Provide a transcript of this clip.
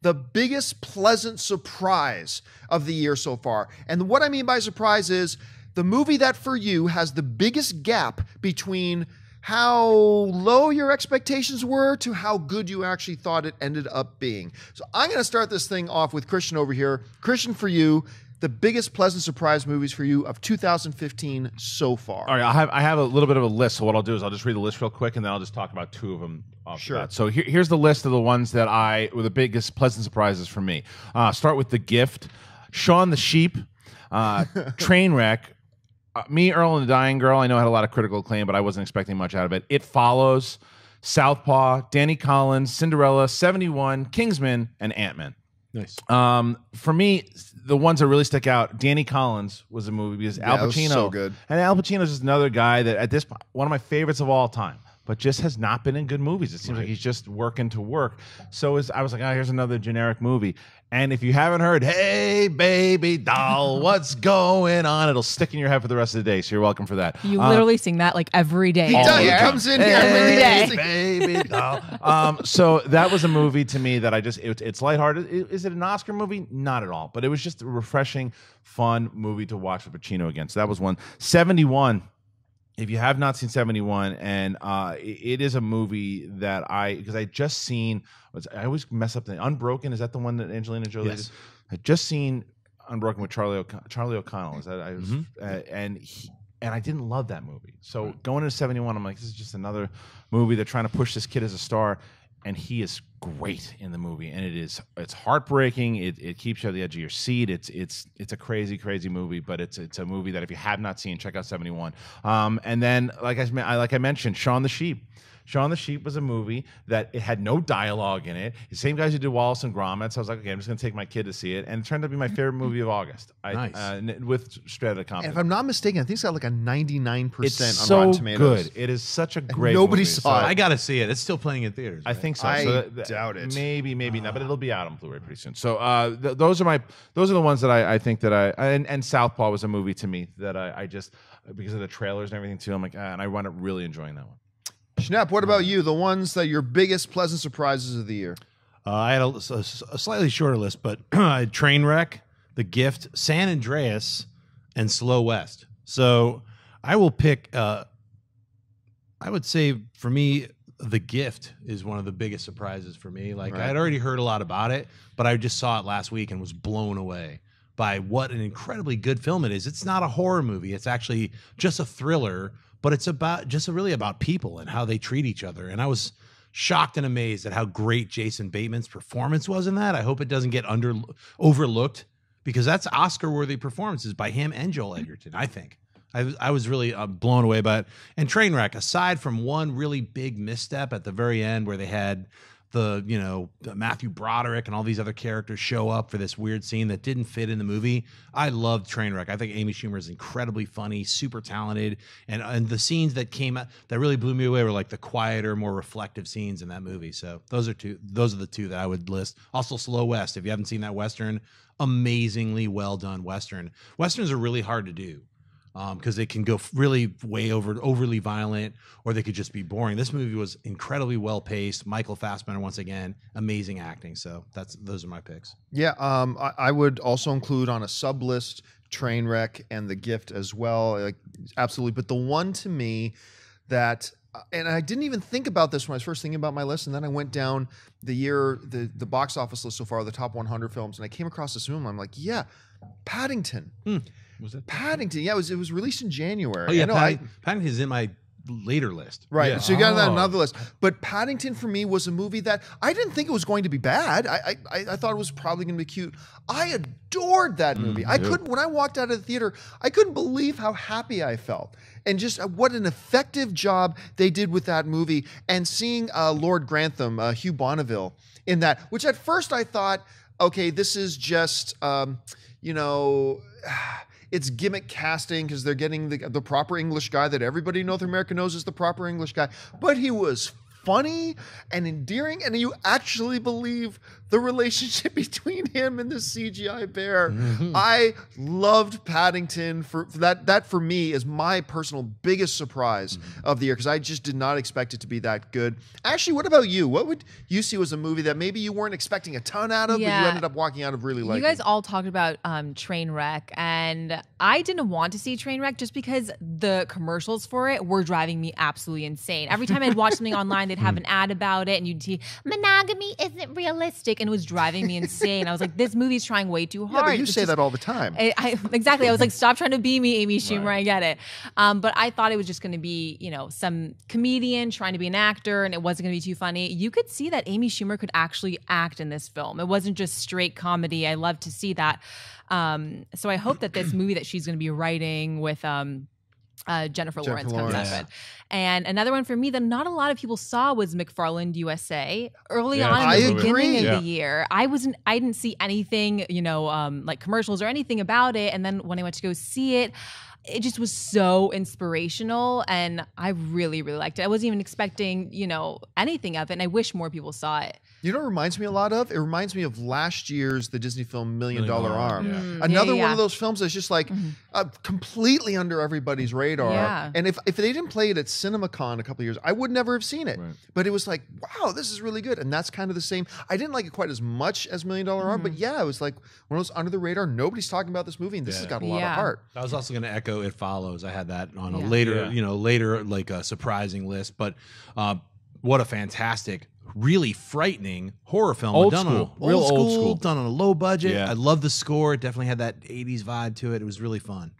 the biggest pleasant surprise of the year so far. And what I mean by surprise is the movie that for you has the biggest gap between how low your expectations were to how good you actually thought it ended up being. So I'm going to start this thing off with Christian over here. Christian, for you, the biggest pleasant surprise movies for you of 2015 so far. All right, I have a little bit of a list. So what I'll do is I'll just read the list real quick, and then I'll just talk about two of them. Sure. So here's the list of the ones that were the biggest pleasant surprises for me. Start with The Gift, Shaun the Sheep, Trainwreck. Me, Earl, and the Dying Girl, I know had a lot of critical acclaim, but I wasn't expecting much out of it. It Follows, Southpaw, Danny Collins, Cinderella, 71, Kingsman, and Ant-Man. Nice. For me, the ones that really stick out, Danny Collins was a movie because Al Pacino. Was so good. And Al Pacino's just another guy that at this point, one of my favorites of all time, but just has not been in good movies. It seems like he's just working to work. So I was like, oh, here's another generic movie. And if you haven't heard, hey, baby doll, what's going on? It'll stick in your head for the rest of the day. So you're welcome for that. You literally sing that like every day. He does. He comes in here every day. Baby doll. So that was a movie to me that it's lighthearted. Is it an Oscar movie? Not at all. But it was just a refreshing, fun movie to watch with Pacino again. So that was one. 71. If you have not seen 71, and it is a movie that because I just seen, I always mess up the Unbroken. Is that the one that Angelina Jolie did? I just seen Unbroken with Charlie O'Connell. Is that and I didn't love that movie. So going into 71, I'm like, this is just another movie. They're trying to push this kid as a star, and he is great in the movie, and it's heartbreaking. It keeps you at the edge of your seat. It's a crazy movie, but it's a movie that if you have not seen, check out 71. And then like I mentioned, Shaun the Sheep. Shaun the Sheep was a movie that it had no dialogue in it. The same guys who did Wallace and Gromit. So I was like, okay, I'm just going to take my kid to see it, and it turned out to be my favorite movie of August. Nice. With straight out of Compton. And if I'm not mistaken, I think it's got like a 99% it's on Rotten Tomatoes. Good. It is such a great Nobody movie. saw it. I got to see it. It's still playing in theaters. I right? think so. I doubt it. Maybe not, but it'll be out on Blu-ray pretty soon. So those are the ones that I think that and Southpaw was a movie to me that I just, because of the trailers and everything too, I'm like, and I wound up really enjoying that one. Schnapp, what about you? The ones that your biggest pleasant surprises of the year? I had a slightly shorter list, but Trainwreck, The Gift, San Andreas, and Slow West. So I will pick, I would say for me, The Gift is one of the biggest surprises for me. Like I had already heard a lot about it, but I just saw it last week and was blown away by what an incredibly good film it is. It's not a horror movie. It's actually just a thriller, but it's really about people and how they treat each other. And I was shocked and amazed at how great Jason Bateman's performance was in that. I hope it doesn't get overlooked because that's Oscar-worthy performances by him and Joel Edgerton, I think. I was really blown away by it. And Trainwreck, aside from one really big misstep at the very end where they had the Matthew Broderick and all these other characters show up for this weird scene that didn't fit in the movie. I loved Trainwreck. I think Amy Schumer is incredibly funny, super talented, and the scenes that came out that really blew me away were like the quieter, more reflective scenes in that movie. So those are the two that I would list. Also, Slow West. If you haven't seen that Western, amazingly well done Western. Westerns are really hard to do. Because they can go really overly violent, or they could just be boring. This movie was incredibly well paced. Michael Fassbender, once again, amazing acting. So those are my picks. Yeah, I would also include on a sub list Trainwreck and The Gift as well. Like, absolutely, but the one to me that, and I didn't even think about this when I was first thinking about my list, and then I went down the box office list so far, the top 100 films, and I came across this film. I'm like, yeah, Paddington. Was it Paddington? Yeah, it was released in January. Oh yeah, Paddington is in my later list. Right, Yeah. so you got that on another list. But Paddington for me was a movie that I didn't think it was going to be bad. I thought it was probably going to be cute. I adored that movie. When I walked out of the theater, I couldn't believe how happy I felt. And just what an effective job they did with that movie. And seeing Lord Grantham, Hugh Bonneville, in that, which at first I thought, okay, this is just, it's gimmick casting because they're getting the proper English guy that everybody in North America knows is the proper English guy. But he was funny and endearing, and you actually believe the relationship between him and the CGI bear. I loved Paddington. For that for me is my personal biggest surprise of the year, because I just did not expect it to be that good. Actually, what about you? What would you see was a movie that maybe you weren't expecting a ton out of, but you ended up walking out of really liking? You guys all talked about Trainwreck, and I didn't want to see Trainwreck just because the commercials for it were driving me absolutely insane. Every time I'd watch something online, they'd have an ad about it, and you'd see monogamy isn't realistic, and it was driving me insane. I was like, this movie's trying way too hard. Yeah, but you say that all the time. Exactly. I was like, stop trying to be me, Amy Schumer. Right. I get it. But I thought it was just going to be, some comedian trying to be an actor, and it wasn't going to be too funny. You could see that Amy Schumer could actually act in this film. It wasn't just straight comedy. I love to see that. So I hope that this movie that she's going to be writing with Jennifer Lawrence comes out of it. And another one for me that not a lot of people saw was McFarland USA. Early on in the beginning of the year, I didn't see anything, like commercials or anything about it. And then when I went to go see it, it just was so inspirational, and I really, really liked it. I wasn't even expecting, anything of it, and I wish more people saw it. You know what it reminds me a lot of? It reminds me of last year's the Disney film $1 Million Arm. Yeah. Another one of those films that's just like completely under everybody's radar. Yeah. And if they didn't play it at CinemaCon a couple of years, I would never have seen it. Right. But it was like, wow, this is really good. And that's kind of the same. I didn't like it quite as much as $1 Million Arm, but yeah, it was like one of those under the radar. Nobody's talking about this movie, and this has got a lot of heart. I was also going to echo It Follows. I had that on a later like a surprising list, but what a fantastic, really frightening horror film. Old done school. On Real old school. Done on a low budget. Yeah. I love the score. It definitely had that 80s vibe to it. It was really fun.